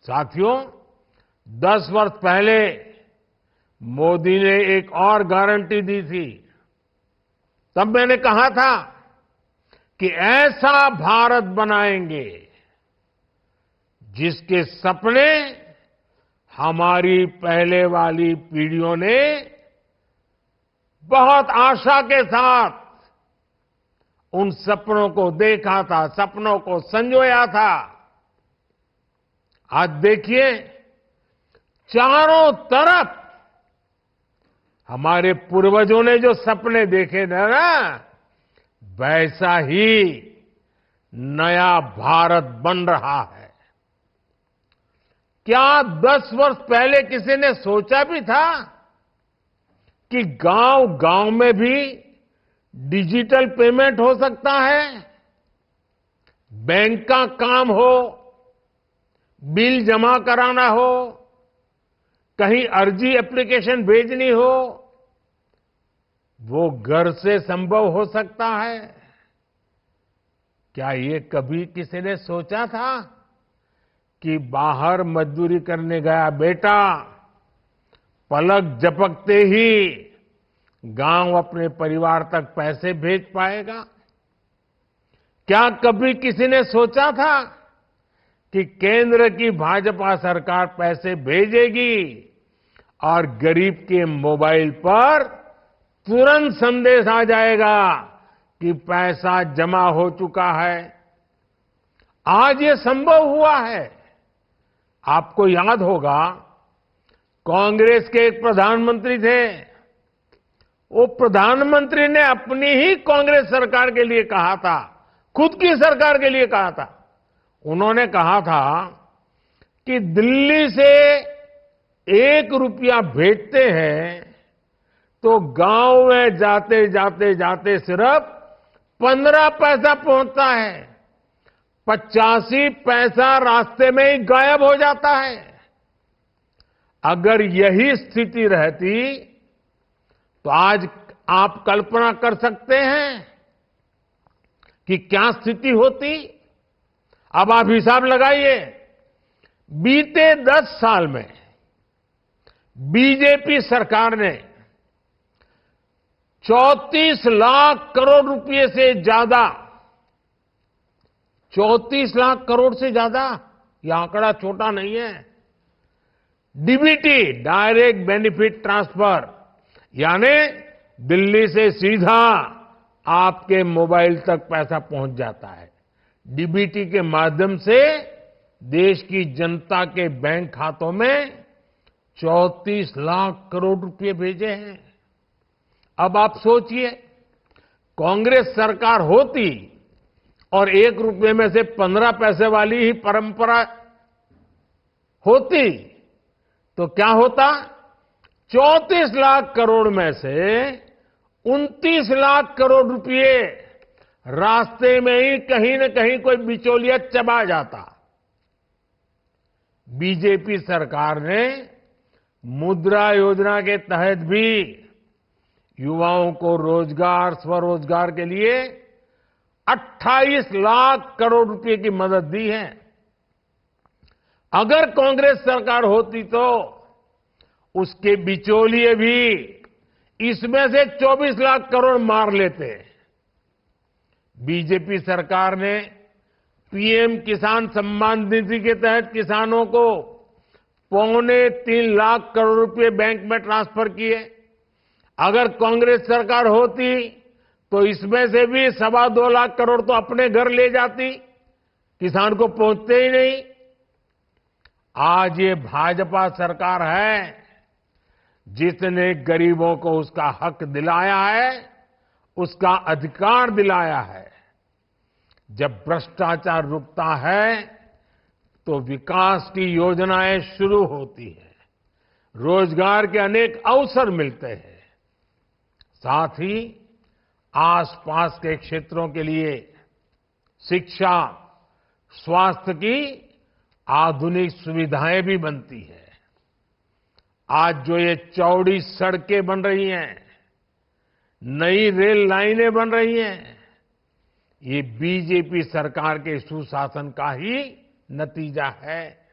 साथियों, 10 वर्ष पहले मोदी ने एक और गारंटी दी थी। तब मैंने कहा था कि ऐसा भारत बनाएंगे जिसके सपने हमारी पहले वाली पीढ़ियों ने बहुत आशा के साथ उन सपनों को देखा था, सपनों को संजोया था। आज देखिए, चारों तरफ हमारे पूर्वजों ने जो सपने देखे थे ना, वैसा ही नया भारत बन रहा है। क्या 10 वर्ष पहले किसी ने सोचा भी था कि गांव-गांव में भी डिजिटल पेमेंट हो सकता है? बैंक का काम हो, बिल जमा कराना हो, कहीं अर्जी एप्लीकेशन भेजनी हो, वो घर से संभव हो सकता है। क्या ये कभी किसी ने सोचा था कि बाहर मजदूरी करने गया बेटा पलक झपकते ही गांव अपने परिवार तक पैसे भेज पाएगा? क्या कभी किसी ने सोचा था कि केंद्र की भाजपा सरकार पैसे भेजेगी और गरीब के मोबाइल पर तुरंत संदेश आ जाएगा कि पैसा जमा हो चुका है? आज ये संभव हुआ है। आपको याद होगा, कांग्रेस के एक प्रधानमंत्री थे। वो प्रधानमंत्री ने अपनी ही कांग्रेस सरकार के लिए कहा था, खुद की सरकार के लिए कहा था। उन्होंने कहा था कि दिल्ली से 1 रुपया भेजते हैं तो गांव में जाते जाते जाते सिर्फ 15 पैसा पहुंचता है, 85 पैसा रास्ते में ही गायब हो जाता है। अगर यही स्थिति रहती तो आज आप कल्पना कर सकते हैं कि क्या स्थिति होती? अब आप हिसाब लगाइए, बीते 10 साल में बीजेपी सरकार ने 34 लाख करोड़ रुपए से ज्यादा, 34 लाख करोड़ से ज्यादा, यह आंकड़ा छोटा नहीं है, डीबीटी, डायरेक्ट बेनिफिट ट्रांसफर, यानी दिल्ली से सीधा आपके मोबाइल तक पैसा पहुंच जाता है। डीबीटी के माध्यम से देश की जनता के बैंक खातों में 34 लाख करोड़ रुपए भेजे हैं। अब आप सोचिए, कांग्रेस सरकार होती और 1 रुपए में से 15 पैसे वाली ही परंपरा होती तो क्या होता? 34 लाख करोड़ में से 29 लाख करोड़ रुपए रास्ते में ही कहीं न कहीं कोई बिचौलिया चबा जाता। बीजेपी सरकार ने मुद्रा योजना के तहत भी युवाओं को रोजगार, स्वरोजगार के लिए 28 लाख करोड़ रुपए की मदद दी है। अगर कांग्रेस सरकार होती तो उसके बिचौलिए भी इसमें से 24 लाख करोड़ मार लेते। बीजेपी सरकार ने पीएम किसान सम्मान निधि के तहत किसानों को 2.25 लाख करोड़ रुपए बैंक में ट्रांसफर किए। अगर कांग्रेस सरकार होती तो इसमें से भी 2.25 लाख करोड़ तो अपने घर ले जाती, किसान को पहुंचते ही नहीं। आज ये भाजपा सरकार है जिसने गरीबों को उसका हक दिलाया है, उसका अधिकार दिलाया है। जब भ्रष्टाचार रुकता है तो विकास की योजनाएं शुरू होती हैं, रोजगार के अनेक अवसर मिलते हैं, साथ ही आसपास के क्षेत्रों के लिए शिक्षा, स्वास्थ्य की आधुनिक सुविधाएं भी बनती है। आज जो ये चौड़ी सड़कें बन रही हैं, नई रेल लाइनें बन रही हैं, ये बीजेपी सरकार के सुशासन का ही नतीजा है।